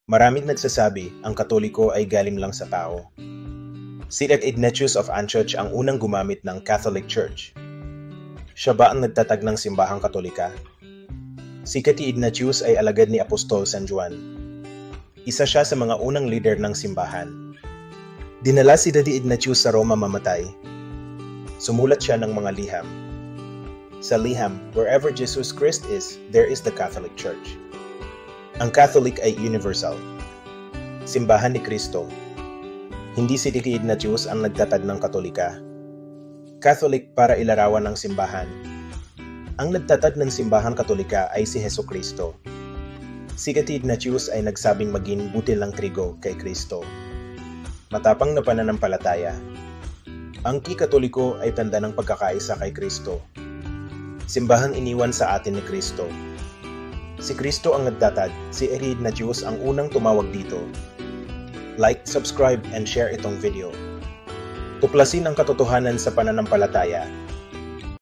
Maraming nagsasabi ang Katoliko ay galing lang sa tao. Si Ignatius of Antioch ang unang gumamit ng Catholic Church. Siya ba ang nagtatag ng simbahang Katolika? Si Ignatius ay alagad ni Apostol San Juan. Isa siya sa mga unang leader ng simbahan. Dinala si Ignatius sa Roma mamatay. Sumulat siya ng mga liham. Sa liham, wherever Jesus Christ is, there is the Catholic Church. Ang Catholic ay universal. Simbahan ni Kristo. Hindi si Ignatius ang nagtatag ng Katolika. Catholic para ilarawan ng simbahan. Ang nagtatag ng simbahang Katolika ay si Hesukristo. Si Ignatius ay nagsabing maging butil ng trigo kay Kristo. Matapang na pananampalataya. Ang Katoliko ay tanda ng pagkakaisa kay Kristo. Simbahang iniwan sa atin ni Kristo. Si Kristo ang nagtatag, si Ignatius ang unang tumawag dito. Like, subscribe, and share itong video. Tuklasin ang katotohanan sa pananampalataya